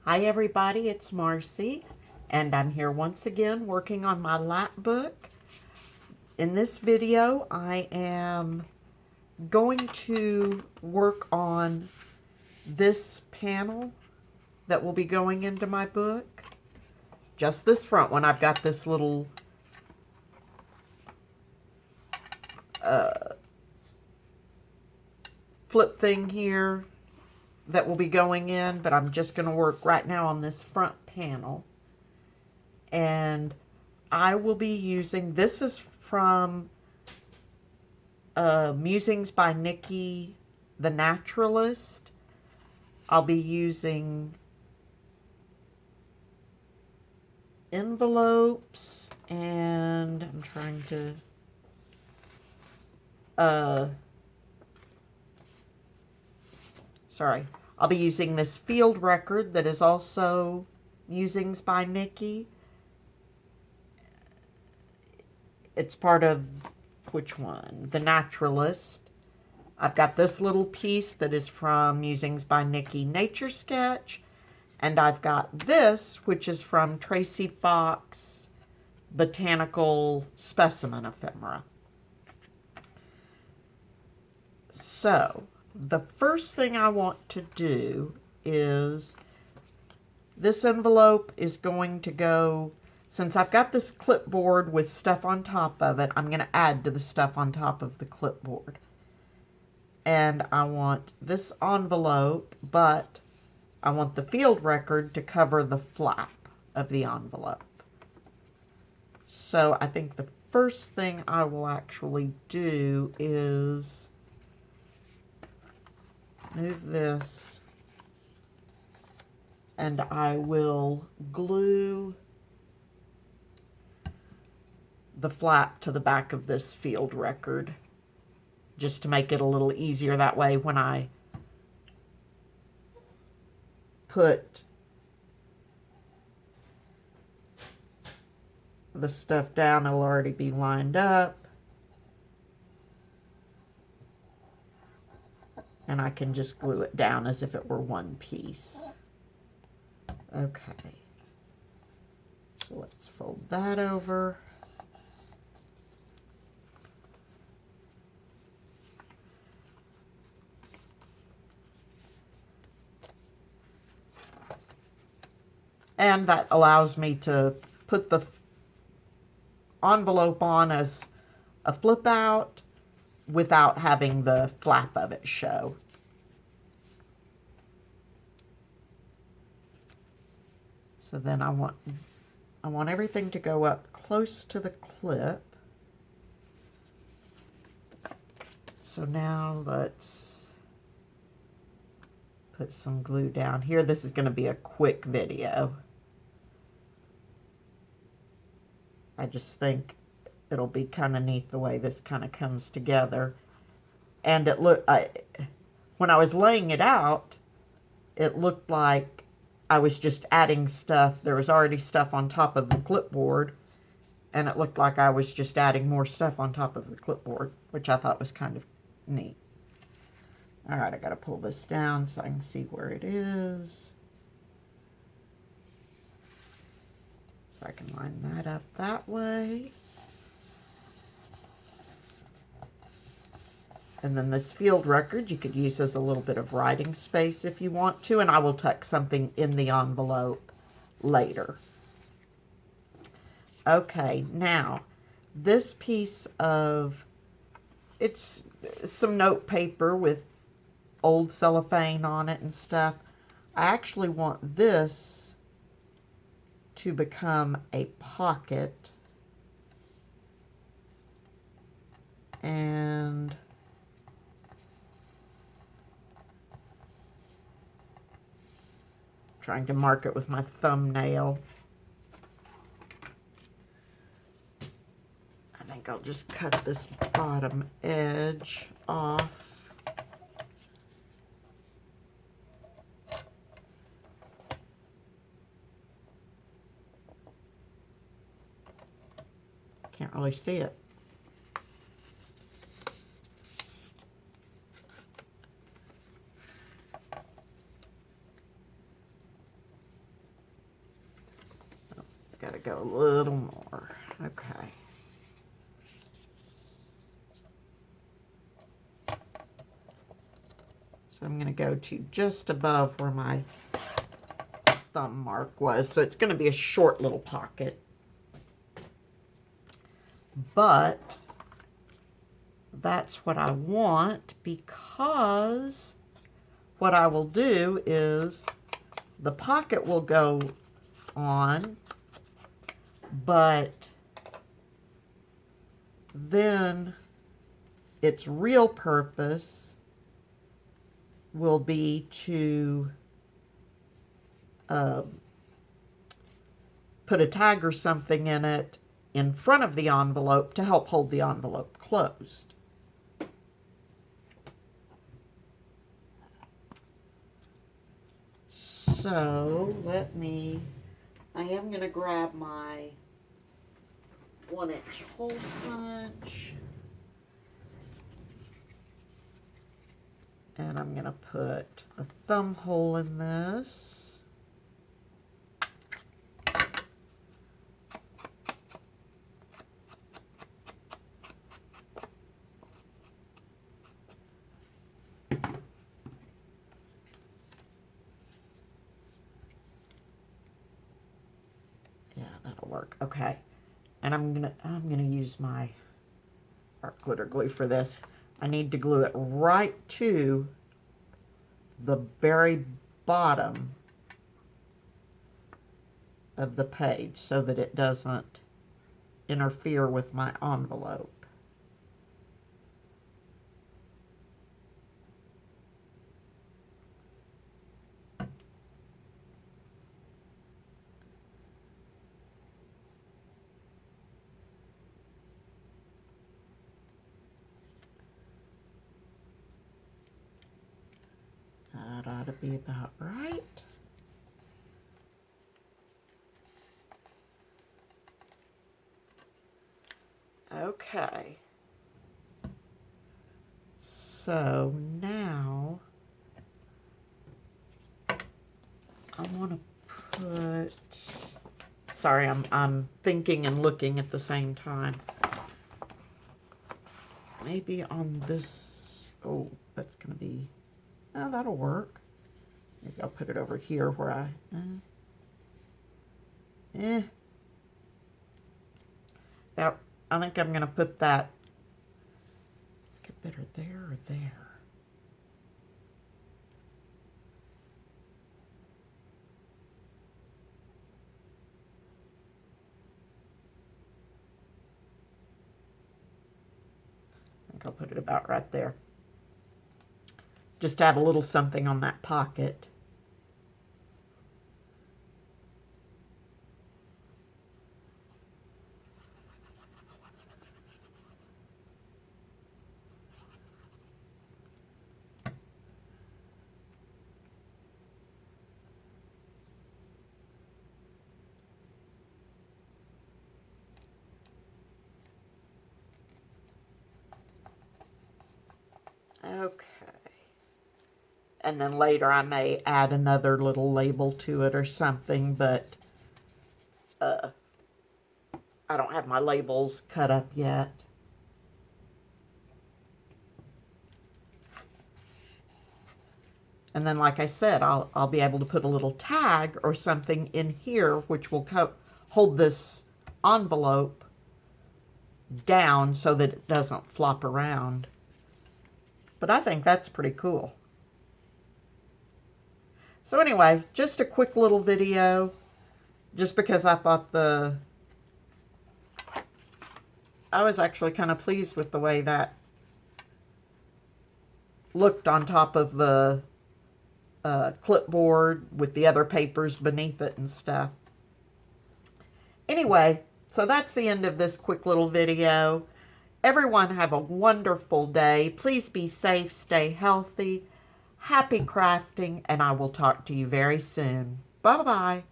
Hi everybody, it's Marcy, and I'm here once again working on my lap book. In this video, I am going to work on this panel that will be going into my book. Just this front one. I've got this little flip thing here that will be going in, but I'm just going to work right now on this front panel. And I will be using, this is from Musings by Nikki the Naturalist. I'll be using envelopes, and I'm trying to I'll be using this field record that is also Musings by Nikki. It's part of, which one? The Naturalist. I've got this little piece that is from Musings by Nikki Nature Sketch. And I've got this, which is from Tracy Fox Botanical Specimen Ephemera. So, the first thing I want to do is, this envelope is going to go, since I've got this clipboard with stuff on top of it, I'm going to add to the stuff on top of the clipboard. And I want this envelope, but I want the field record to cover the flap of the envelope. So I think the first thing I will actually do is move this, and I will glue the flap to the back of this field record, just to make it a little easier. That way when I put the stuff down, it'll already be lined up, and I can just glue it down as if it were one piece. Okay, so let's fold that over. And that allows me to put the envelope on as a flip out without having the flap of it show. So then I want everything to go up close to the clip. So now let's put some glue down here. This is going to be a quick video. I just think it'll be kind of neat the way this kind of comes together. And it when I was laying it out, it looked like I was just adding stuff. There was already stuff on top of the clipboard, and it looked like I was just adding more stuff on top of the clipboard, which I thought was kind of neat. All right, I got to pull this down so I can see where it is. So I can line that up that way. And then this field record you could use as a little bit of writing space if you want to, and I will tuck something in the envelope later. Okay, now this piece of, it's some note paper with old cellophane on it and stuff. I actually want this to become a pocket, and trying to mark it with my thumbnail. I think I'll just cut this bottom edge off. Can't really see it. gotta go a little more. Okay. So I'm gonna go to just above where my thumb mark was. So it's gonna be a short little pocket. But that's what I want, because what I will do is the pocket will go on, but then its real purpose will be to put a tag or something in it in front of the envelope to help hold the envelope closed. So I am going to grab my 1-inch hole punch, and I'm going to put a thumb hole in this. Work. Okay, and I'm gonna use my art glitter glue for this. I need to glue it right to the very bottom of the page so that it doesn't interfere with my envelope. That ought to be about right. Okay. So now I want to put, sorry, I'm thinking and looking at the same time. Maybe on this, oh, that's going to be, oh, that'll work. Maybe I'll put it over here where I, That, I think I'm going to put that, get better there or there. I think I'll put it about right there. Just add a little something on that pocket. Okay. And then later I may add another little label to it or something, but I don't have my labels cut up yet. And then, like I said, I'll be able to put a little tag or something in here, which will hold this envelope down so that it doesn't flop around. But I think that's pretty cool. So anyway, just a quick little video, just because I thought I was actually kind of pleased with the way that looked on top of the clipboard with the other papers beneath it and stuff. Anyway, so that's the end of this quick little video. Everyone have a wonderful day. Please be safe, stay healthy, happy crafting, and I will talk to you very soon. Bye-bye.